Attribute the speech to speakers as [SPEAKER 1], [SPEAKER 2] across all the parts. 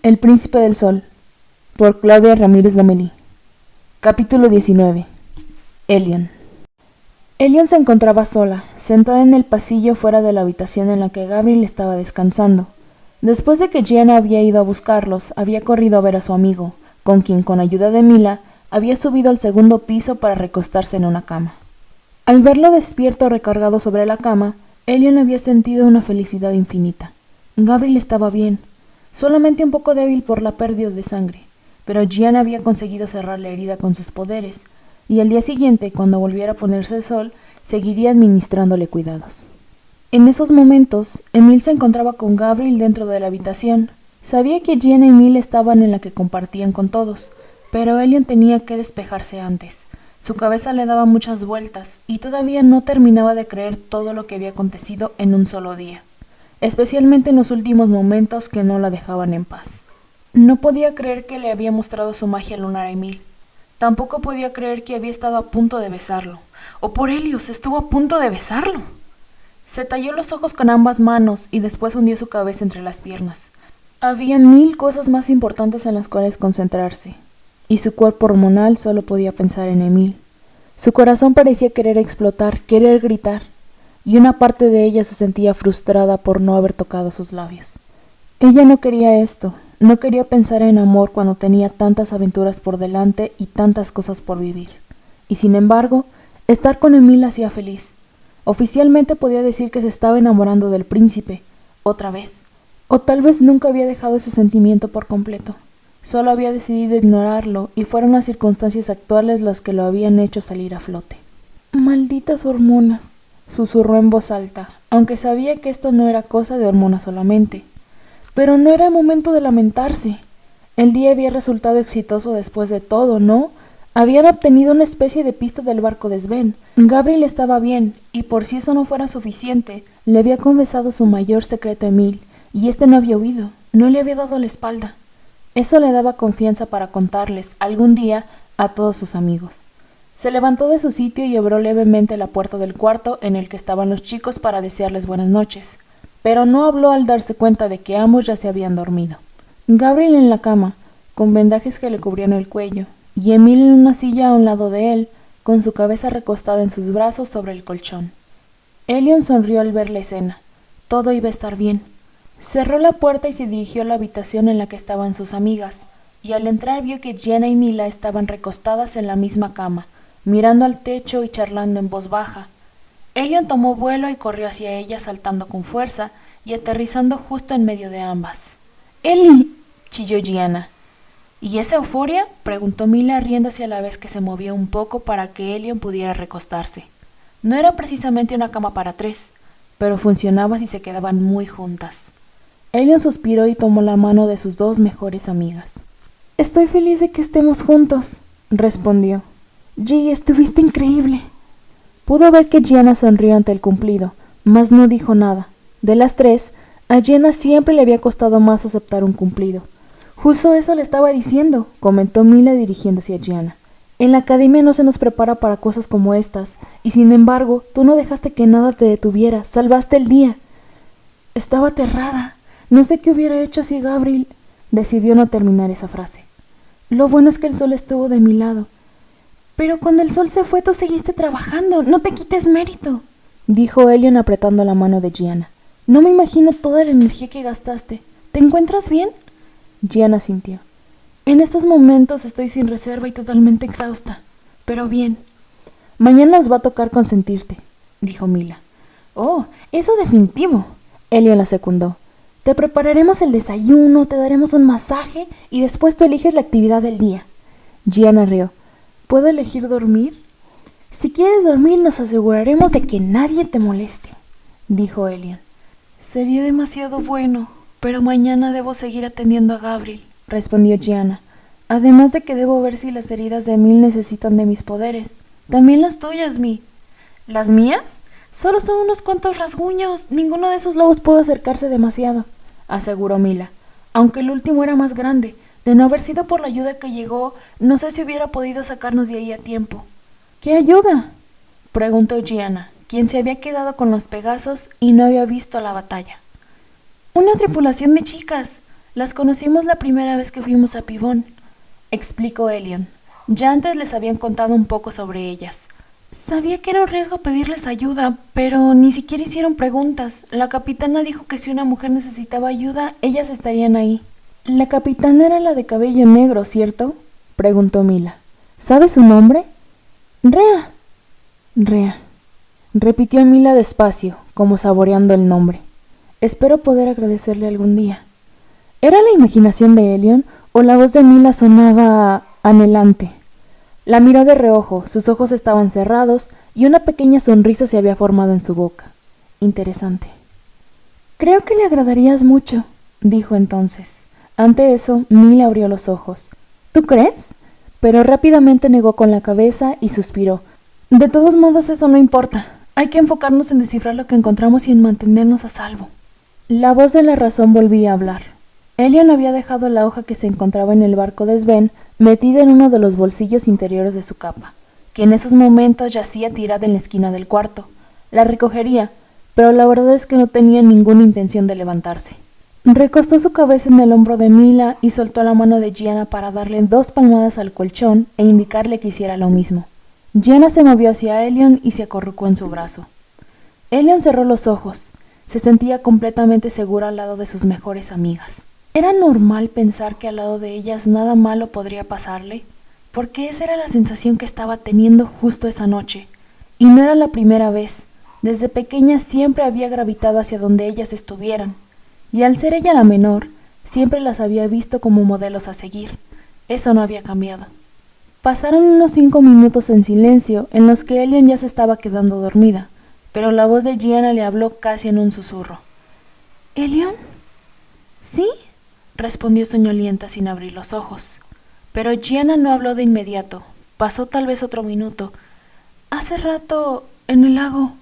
[SPEAKER 1] El Príncipe del Sol, por Claudia Ramírez Lomelí. Capítulo 19. Elion. Elion se encontraba sola, sentada en el pasillo fuera de la habitación en la que Gabriel estaba descansando. Después de que Gianna había ido a buscarlos, había corrido a ver a su amigo, con quien, con ayuda de Mila, había subido al segundo piso para recostarse en una cama. Al verlo despierto recargado sobre la cama, Elion había sentido una felicidad infinita. Gabriel estaba bien, solamente un poco débil por la pérdida de sangre, pero Gianna había conseguido cerrar la herida con sus poderes, y al día siguiente, cuando volviera a ponerse el sol, seguiría administrándole cuidados. En esos momentos, Emil se encontraba con Gabriel dentro de la habitación. Sabía que Gianna y Emil estaban en la que compartían con todos, pero Elion tenía que despejarse antes. Su cabeza le daba muchas vueltas, y todavía no terminaba de creer todo lo que había acontecido en un solo día, especialmente en los últimos momentos que no la dejaban en paz. No podía creer que le había mostrado su magia lunar a Emil. Tampoco podía creer que había estado a punto de besarlo. ¡Oh, por Helios! ¡Estuvo a punto de besarlo! Se talló los ojos con ambas manos y después hundió su cabeza entre las piernas. Había 1000 cosas más importantes en las cuales concentrarse, y su cuerpo hormonal solo podía pensar en Emil. Su corazón parecía querer explotar, querer gritar, y una parte de ella se sentía frustrada por no haber tocado sus labios. Ella no quería esto, no quería pensar en amor cuando tenía tantas aventuras por delante y tantas cosas por vivir. Y sin embargo, estar con Emil la hacía feliz. Oficialmente podía decir que se estaba enamorando del príncipe, otra vez. O tal vez nunca había dejado ese sentimiento por completo. Solo había decidido ignorarlo y fueron las circunstancias actuales las que lo habían hecho salir a flote. «Malditas hormonas», susurró en voz alta, aunque sabía que esto no era cosa de hormonas solamente. Pero no era momento de lamentarse. El día había resultado exitoso después de todo, ¿no? Habían obtenido una especie de pista del barco de Sven. Gabriel estaba bien, y por si eso no fuera suficiente, le había confesado su mayor secreto a Emil, y este no había huido, no le había dado la espalda. Eso le daba confianza para contarles, algún día, a todos sus amigos. Se levantó de su sitio y abrió levemente la puerta del cuarto en el que estaban los chicos para desearles buenas noches, pero no habló al darse cuenta de que ambos ya se habían dormido. Gabriel en la cama, con vendajes que le cubrían el cuello, y Emil en una silla a un lado de él, con su cabeza recostada en sus brazos sobre el colchón. Elion sonrió al ver la escena. Todo iba a estar bien. Cerró la puerta y se dirigió a la habitación en la que estaban sus amigas, y al entrar vio que Gianna y Mila estaban recostadas en la misma cama, mirando al techo y charlando en voz baja. Elion tomó vuelo y corrió hacia ella saltando con fuerza y aterrizando justo en medio de ambas. «¡Eli!», chilló Gianna. «¿Y esa euforia?», preguntó Mila riéndose a la vez que se movía un poco para que Elion pudiera recostarse. No era precisamente una cama para 3, pero funcionaba si se quedaban muy juntas. Elion suspiró y tomó la mano de sus 2 mejores amigas. «Estoy feliz de que estemos juntos», respondió. «Gi, estuviste increíble». Pudo ver que Gianna sonrió ante el cumplido, mas no dijo nada. De las 3, a Gianna siempre le había costado más aceptar un cumplido. «Justo eso le estaba diciendo», comentó Mila dirigiéndose a Gianna. «En la academia no se nos prepara para cosas como estas, y sin embargo, tú no dejaste que nada te detuviera, salvaste el día». Estaba aterrada. No sé qué hubiera hecho si Gabriel... Decidió no terminar esa frase. «Lo bueno es que el sol estuvo de mi lado». «Pero cuando el sol se fue, tú seguiste trabajando, no te quites mérito», dijo Elion apretando la mano de Gianna. «No me imagino toda la energía que gastaste. ¿Te encuentras bien?». Gianna sintió. «En estos momentos estoy sin reserva y totalmente exhausta, pero bien». «Mañana nos va a tocar consentirte», dijo Mila. «Oh, eso definitivo», Elion la secundó. «Te prepararemos el desayuno, te daremos un masaje y después tú eliges la actividad del día». Gianna rió. «¿Puedo elegir dormir?». «Si quieres dormir, nos aseguraremos de que nadie te moleste», dijo Elion. «Sería demasiado bueno, pero mañana debo seguir atendiendo a Gabriel», respondió Gianna. «Además de que debo ver si las heridas de Emil necesitan de mis poderes. También las tuyas, Mi». «¿Las mías? Solo son unos cuantos rasguños. Ninguno de esos lobos pudo acercarse demasiado», aseguró Mila, aunque el último era más grande. De no haber sido por la ayuda que llegó, no sé si hubiera podido sacarnos de ahí a tiempo. «¿Qué ayuda?», preguntó Gianna, quien se había quedado con los Pegasos y no había visto la batalla. «Una tripulación de chicas. Las conocimos la primera vez que fuimos a Pibón, explicó Elion. Ya antes les habían contado un poco sobre ellas. Sabía que era un riesgo pedirles ayuda, pero ni siquiera hicieron preguntas. La capitana dijo que si una mujer necesitaba ayuda, ellas estarían ahí. La capitana era la de cabello negro, ¿cierto?, preguntó Mila. ¿Sabes su nombre? Rea. Rea, repitió Mila despacio, como saboreando el nombre. Espero poder agradecerle algún día. ¿Era la imaginación de Elion o la voz de Mila sonaba anhelante? La miró de reojo, sus ojos estaban cerrados y una pequeña sonrisa se había formado en su boca. Interesante. Creo que le agradarías mucho, dijo entonces. Ante eso, Mila abrió los ojos. ¿Tú crees? Pero rápidamente negó con la cabeza y suspiró. De todos modos, eso no importa. Hay que enfocarnos en descifrar lo que encontramos y en mantenernos a salvo. La voz de la razón volvía a hablar. Elion había dejado la hoja que se encontraba en el barco de Sven metida en uno de los bolsillos interiores de su capa, que en esos momentos yacía tirada en la esquina del cuarto. La recogería, pero la verdad es que no tenía ninguna intención de levantarse. Recostó su cabeza en el hombro de Mila y soltó la mano de Gianna para darle 2 palmadas al colchón e indicarle que hiciera lo mismo. Gianna se movió hacia Elion y se acurrucó en su brazo. Elion cerró los ojos. Se sentía completamente segura al lado de sus mejores amigas. ¿Era normal pensar que al lado de ellas nada malo podría pasarle? Porque esa era la sensación que estaba teniendo justo esa noche. Y no era la primera vez. Desde pequeña siempre había gravitado hacia donde ellas estuvieran. Y al ser ella la menor, siempre las había visto como modelos a seguir. Eso no había cambiado. Pasaron unos 5 minutos en silencio, en los que Elion ya se estaba quedando dormida, pero la voz de Gianna le habló casi en un susurro. ¿Elion? ¿Sí?, respondió soñolienta sin abrir los ojos. Pero Gianna no habló de inmediato. Pasó tal vez otro minuto. Hace rato, en el lago.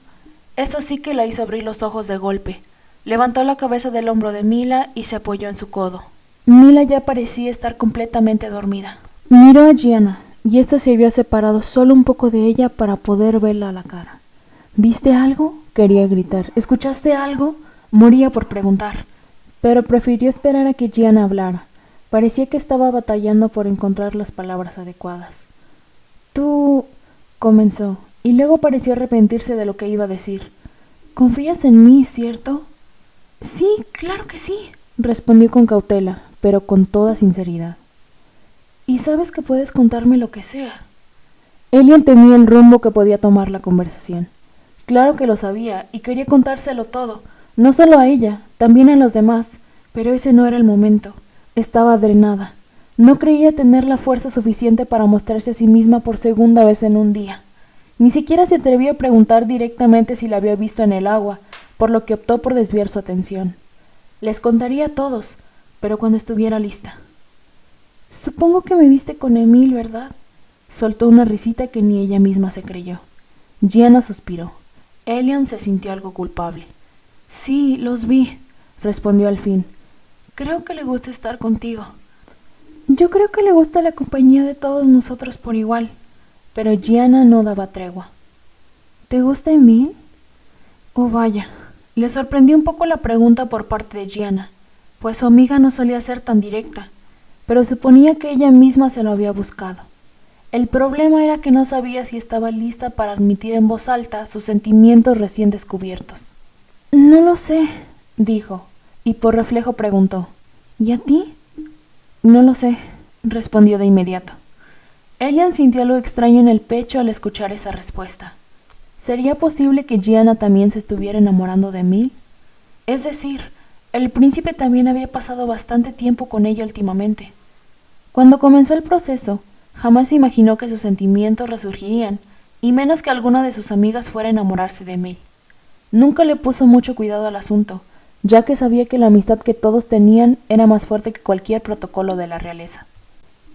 [SPEAKER 1] Eso sí que la hizo abrir los ojos de golpe. Levantó la cabeza del hombro de Mila y se apoyó en su codo. Mila ya parecía estar completamente dormida. Miró a Gianna, y ésta se había separado solo un poco de ella para poder verla a la cara. ¿Viste algo?, quería gritar. ¿Escuchaste algo? Moría por preguntar, pero prefirió esperar a que Gianna hablara. Parecía que estaba batallando por encontrar las palabras adecuadas. Tú, comenzó, y luego pareció arrepentirse de lo que iba a decir. ¿Confías en mí, cierto? Sí, claro que sí, respondió con cautela, pero con toda sinceridad. ¿Y sabes que puedes contarme lo que sea? Elion temía el rumbo que podía tomar la conversación. Claro que lo sabía, y quería contárselo todo, no solo a ella, también a los demás, pero ese no era el momento. Estaba drenada. No creía tener la fuerza suficiente para mostrarse a sí misma por segunda vez en un día. Ni siquiera se atrevió a preguntar directamente si la había visto en el agua, por lo que optó por desviar su atención. Les contaría a todos, pero cuando estuviera lista. Supongo que me viste con Emil, ¿verdad? Soltó una risita que ni ella misma se creyó. Gianna suspiró. Elion se sintió algo culpable. Sí, los vi, respondió al fin. Creo que le gusta estar contigo. Yo creo que le gusta la compañía de todos nosotros por igual. Pero Gianna no daba tregua. ¿Te gusta Emil? Oh, vaya. Le sorprendió un poco la pregunta por parte de Gianna, pues su amiga no solía ser tan directa, pero suponía que ella misma se lo había buscado. El problema era que no sabía si estaba lista para admitir en voz alta sus sentimientos recién descubiertos. No lo sé, dijo, y por reflejo preguntó, ¿y a ti? No lo sé, respondió de inmediato. Elion sintió algo extraño en el pecho al escuchar esa respuesta. ¿Sería posible que Gianna también se estuviera enamorando de Emil? Es decir, el príncipe también había pasado bastante tiempo con ella últimamente. Cuando comenzó el proceso, jamás imaginó que sus sentimientos resurgirían, y menos que alguna de sus amigas fuera a enamorarse de Emil. Nunca le puso mucho cuidado al asunto, ya que sabía que la amistad que todos tenían era más fuerte que cualquier protocolo de la realeza.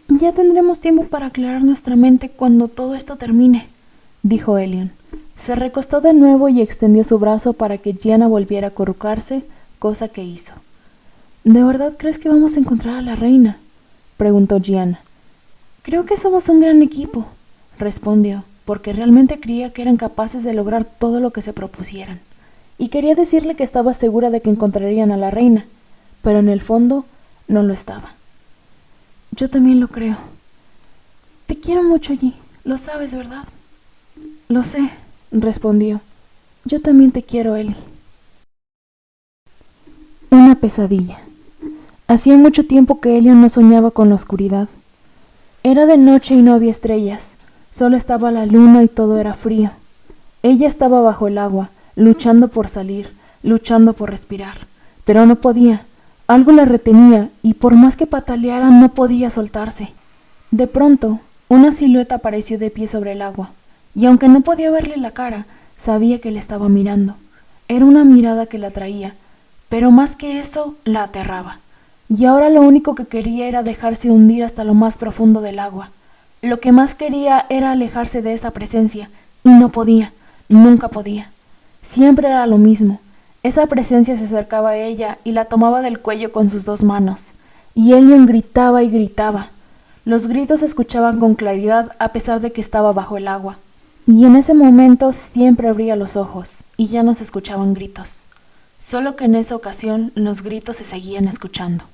[SPEAKER 1] Ya tendremos tiempo para aclarar nuestra mente cuando todo esto termine, dijo Elion. Se recostó de nuevo y extendió su brazo para que Gianna volviera a acurrucarse, cosa que hizo. ¿De verdad crees que vamos a encontrar a la reina?, preguntó Gianna. Creo que somos un gran equipo, respondió, porque realmente creía que eran capaces de lograr todo lo que se propusieran. Y quería decirle que estaba segura de que encontrarían a la reina, pero en el fondo no lo estaba. Yo también lo creo. Te quiero mucho, G. Lo sabes, ¿verdad? Lo sé, respondió. Yo también te quiero, Ellie. Una pesadilla. Hacía mucho tiempo que Elliot no soñaba con la oscuridad. Era de noche y no había estrellas, solo estaba la luna y todo era frío. Ella estaba bajo el agua, luchando por salir, luchando por respirar, pero no podía. Algo la retenía y por más que pataleara no podía soltarse. De pronto, una silueta apareció de pie sobre el agua, y aunque no podía verle la cara, sabía que le estaba mirando. Era una mirada que la atraía, pero más que eso, la aterraba. Y ahora lo único que quería era dejarse hundir hasta lo más profundo del agua. Lo que más quería era alejarse de esa presencia, y no podía, nunca podía. Siempre era lo mismo. Esa presencia se acercaba a ella y la tomaba del cuello con sus dos manos. Y Elliot gritaba y gritaba. Los gritos se escuchaban con claridad a pesar de que estaba bajo el agua. Y en ese momento siempre abría los ojos, y ya no se escuchaban gritos. Solo que en esa ocasión los gritos se seguían escuchando.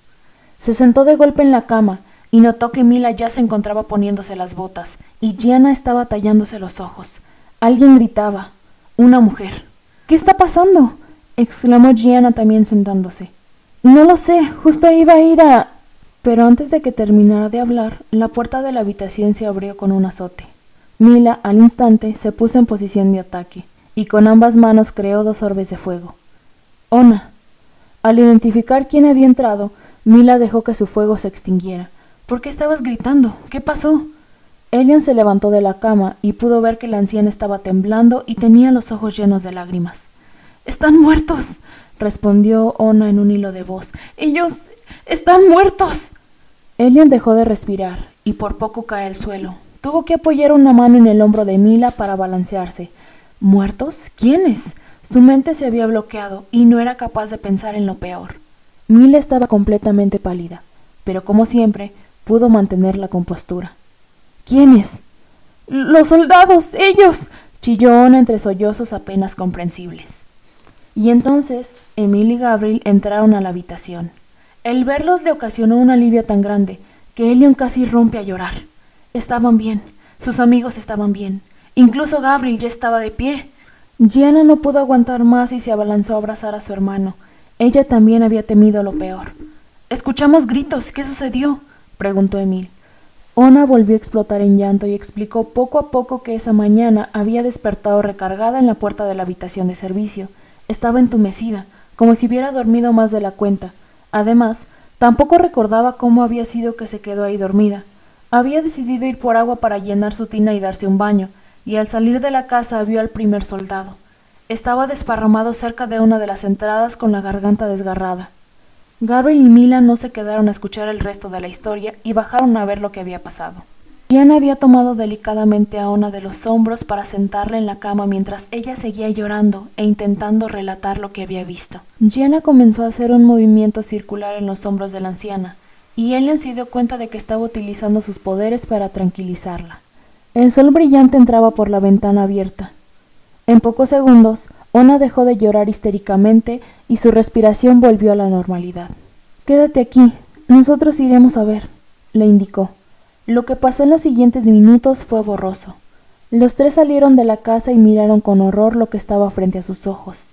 [SPEAKER 1] Se sentó de golpe en la cama y notó que Mila ya se encontraba poniéndose las botas y Gianna estaba tallándose los ojos. Alguien gritaba. Una mujer. ¿Qué está pasando?, exclamó Gianna también sentándose. No lo sé, justo iba a ir a... Pero antes de que terminara de hablar, la puerta de la habitación se abrió con un azote. Mila, al instante, se puso en posición de ataque y con ambas manos creó 2 orbes de fuego. Ona. Al identificar quién había entrado, Mila dejó que su fuego se extinguiera. ¿Por qué estabas gritando? ¿Qué pasó? Elian se levantó de la cama y pudo ver que la anciana estaba temblando y tenía los ojos llenos de lágrimas. «¡Están muertos!», respondió Ona en un hilo de voz. «¡Ellos están muertos!». Elian dejó de respirar y por poco cae al suelo. Tuvo que apoyar una mano en el hombro de Mila para balancearse. ¿Muertos? ¿Quiénes? Su mente se había bloqueado y no era capaz de pensar en lo peor. Mila estaba completamente pálida, pero como siempre, pudo mantener la compostura. ¿Quiénes? ¡Los soldados! ¡Ellos!, chilló Ona entre sollozos apenas comprensibles. Y entonces, Emil y Gabriel entraron a la habitación. El verlos le ocasionó un alivio tan grande que Elion casi rompe a llorar. Estaban bien, sus amigos estaban bien, incluso Gabriel ya estaba de pie. Gianna no pudo aguantar más y se abalanzó a abrazar a su hermano. Ella también había temido lo peor. «Escuchamos gritos, ¿qué sucedió?», preguntó Emil. Ona volvió a explotar en llanto y explicó poco a poco que esa mañana había despertado recargada en la puerta de la habitación de servicio. Estaba entumecida, como si hubiera dormido más de la cuenta. Además, tampoco recordaba cómo había sido que se quedó ahí dormida. Había decidido ir por agua para llenar su tina y darse un baño, y al salir de la casa vio al primer soldado. Estaba desparramado cerca de una de las entradas con la garganta desgarrada. Gabriel y Mila no se quedaron a escuchar el resto de la historia y bajaron a ver lo que había pasado. Gianna había tomado delicadamente a Ona de los hombros para sentarla en la cama mientras ella seguía llorando e intentando relatar lo que había visto. Gianna comenzó a hacer un movimiento circular en los hombros de la anciana, y Elion se dio cuenta de que estaba utilizando sus poderes para tranquilizarla. El sol brillante entraba por la ventana abierta. En pocos segundos, Ona dejó de llorar histéricamente y su respiración volvió a la normalidad. «Quédate aquí, nosotros iremos a ver», le indicó. Lo que pasó en los siguientes minutos fue borroso. Los 3 salieron de la casa y miraron con horror lo que estaba frente a sus ojos.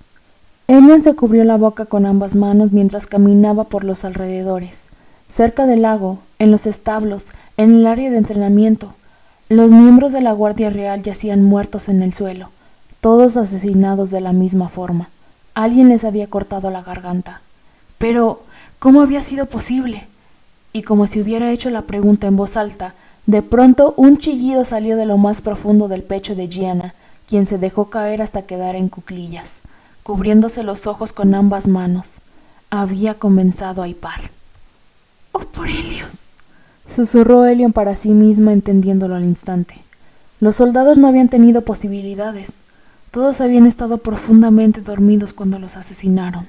[SPEAKER 1] Elion se cubrió la boca con ambas manos mientras caminaba por los alrededores. Cerca del lago, en los establos, en el área de entrenamiento, los miembros de la Guardia Real yacían muertos en el suelo, todos asesinados de la misma forma. Alguien les había cortado la garganta. Pero, ¿cómo había sido posible? Y como si hubiera hecho la pregunta en voz alta, de pronto un chillido salió de lo más profundo del pecho de Gianna, quien se dejó caer hasta quedar en cuclillas, cubriéndose los ojos con ambas manos. Había comenzado a hipar. «¡Oh, por Helios!», susurró Elion para sí misma, entendiéndolo al instante. Los soldados no habían tenido posibilidades. Todos habían estado profundamente dormidos cuando los asesinaron.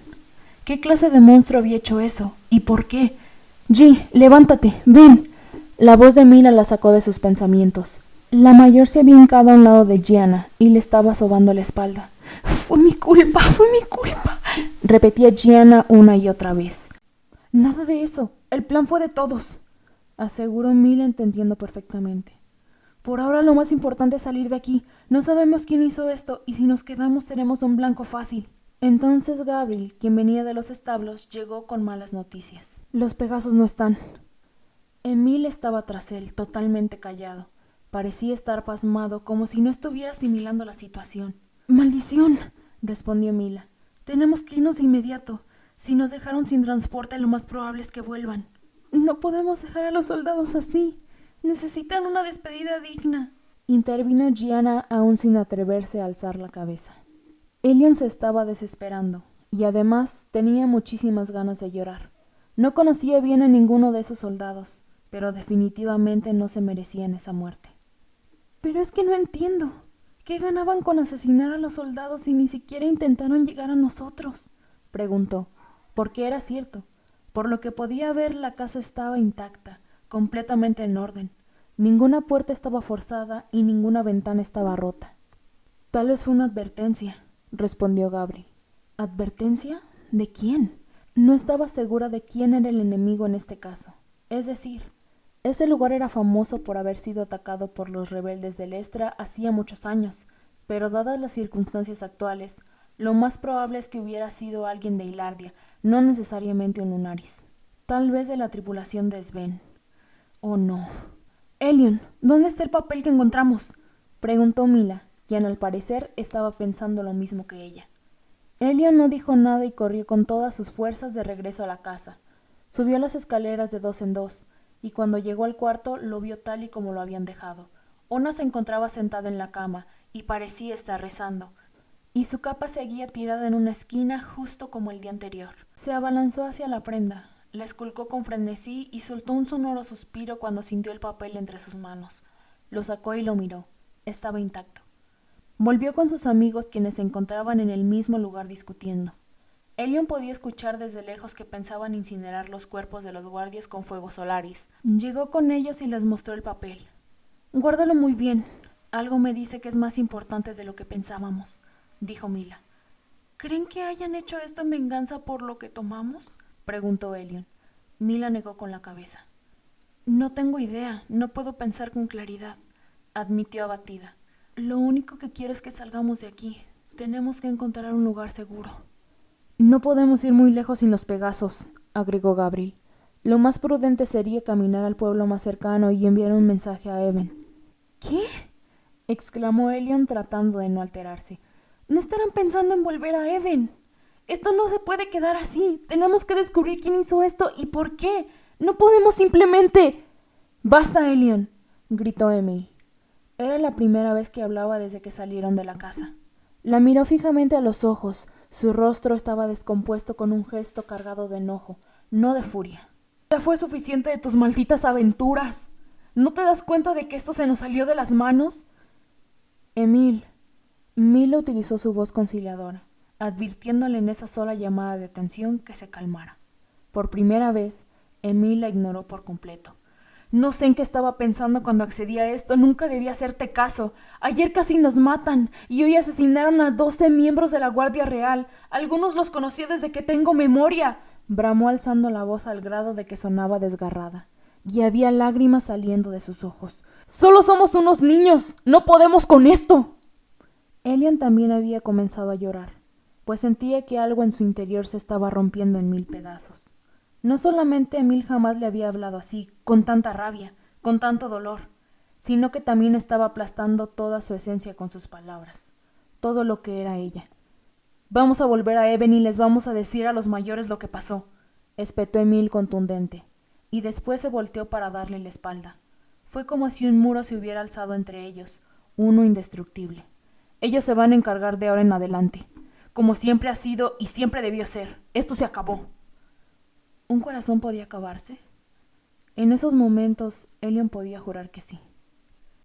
[SPEAKER 1] ¿Qué clase de monstruo había hecho eso? ¿Y por qué? «G, levántate, ven». La voz de Mila la sacó de sus pensamientos. La mayor se había hincado a un lado de Gianna y le estaba sobando la espalda. «Fue mi culpa, repetía Gianna una y otra vez. «Nada de eso», El plan fue de todos, aseguró Mila entendiendo perfectamente. Por ahora lo más importante es salir de aquí. No sabemos quién hizo esto y si nos quedamos seremos un blanco fácil. Entonces Gabriel, quien venía de los establos, llegó con malas noticias. Los Pegasos no están. Emil estaba tras él, totalmente callado. Parecía estar pasmado, como si no estuviera asimilando la situación. ¡Maldición!, respondió Mila. Tenemos que irnos de inmediato. Si nos dejaron sin transporte, lo más probable es que vuelvan. No podemos dejar a los soldados así. Necesitan una despedida digna. Intervino Gianna, aún sin atreverse a alzar la cabeza. Elion se estaba desesperando, y además tenía muchísimas ganas de llorar. No conocía bien a ninguno de esos soldados, pero definitivamente no se merecían esa muerte. Pero es que no entiendo. ¿Qué ganaban con asesinar a los soldados si ni siquiera intentaron llegar a nosotros?, preguntó, porque era cierto. Por lo que podía ver, la casa estaba intacta, completamente en orden. Ninguna puerta estaba forzada y ninguna ventana estaba rota. Tal vez fue una advertencia, respondió Gabriel. ¿Advertencia? ¿De quién? No estaba segura de quién era el enemigo en este caso. Es decir, ese lugar era famoso por haber sido atacado por los rebeldes del Estra hacía muchos años, pero dadas las circunstancias actuales, lo más probable es que hubiera sido alguien de Hilardia, no necesariamente un Lunaris. Tal vez de la tripulación de Sven. Oh no. Elion, ¿dónde está el papel que encontramos?, preguntó Mila, quien al parecer estaba pensando lo mismo que ella. Elion no dijo nada y corrió con todas sus fuerzas de regreso a la casa. Subió las escaleras de 2 en 2, y cuando llegó al cuarto lo vio tal y como lo habían dejado. Ona se encontraba sentada en la cama y parecía estar rezando, y su capa seguía tirada en una esquina justo como el día anterior. Se abalanzó hacia la prenda, la esculcó con frenesí y soltó un sonoro suspiro cuando sintió el papel entre sus manos. Lo sacó y lo miró. Estaba intacto. Volvió con sus amigos, quienes se encontraban en el mismo lugar discutiendo. Elion podía escuchar desde lejos que pensaban incinerar los cuerpos de los guardias con fuegos solaris. Llegó con ellos y les mostró el papel. «Guárdalo muy bien. Algo me dice que es más importante de lo que pensábamos», dijo Mila. «¿Creen que hayan hecho esto en venganza por lo que tomamos?», preguntó Elion. Mila negó con la cabeza. «No tengo idea, no puedo pensar con claridad», admitió abatida. «Lo único que quiero es que salgamos de aquí. Tenemos que encontrar un lugar seguro». «No podemos ir muy lejos sin los Pegasos», agregó Gabriel. «Lo más prudente sería caminar al pueblo más cercano y enviar un mensaje a Even». «¿Qué?», exclamó Elion tratando de no alterarse. «No estarán pensando en volver a Even. Esto no se puede quedar así. Tenemos que descubrir quién hizo esto y por qué. No podemos simplemente...» «¡Basta, Elion!», gritó Emil. Era la primera vez que hablaba desde que salieron de la casa. La miró fijamente a los ojos. Su rostro estaba descompuesto con un gesto cargado de enojo, no de furia. «Ya fue suficiente de tus malditas aventuras. ¿No te das cuenta de que esto se nos salió de las manos?». «Emil». Mila utilizó su voz conciliadora, advirtiéndole en esa sola llamada de atención que se calmara. Por primera vez, Emil la ignoró por completo. «No sé en qué estaba pensando cuando accedí a esto. Nunca debí hacerte caso. Ayer casi nos matan y hoy asesinaron a 12 miembros de la Guardia Real. Algunos los conocí desde que tengo memoria», bramó alzando la voz al grado de que sonaba desgarrada, y había lágrimas saliendo de sus ojos. «¡Solo somos unos niños! ¡No podemos con esto!». Elion también había comenzado a llorar, pues sentía que algo en su interior se estaba rompiendo en 1000 pedazos. No solamente Emil jamás le había hablado así, con tanta rabia, con tanto dolor, sino que también estaba aplastando toda su esencia con sus palabras, todo lo que era ella. «Vamos a volver a Even y les vamos a decir a los mayores lo que pasó», espetó Emil contundente, y después se volteó para darle la espalda. Fue como si un muro se hubiera alzado entre ellos, uno indestructible. «Ellos se van a encargar de ahora en adelante, como siempre ha sido y siempre debió ser. Esto se acabó». ¿Un corazón podía acabarse? En esos momentos, Elion podía jurar que sí.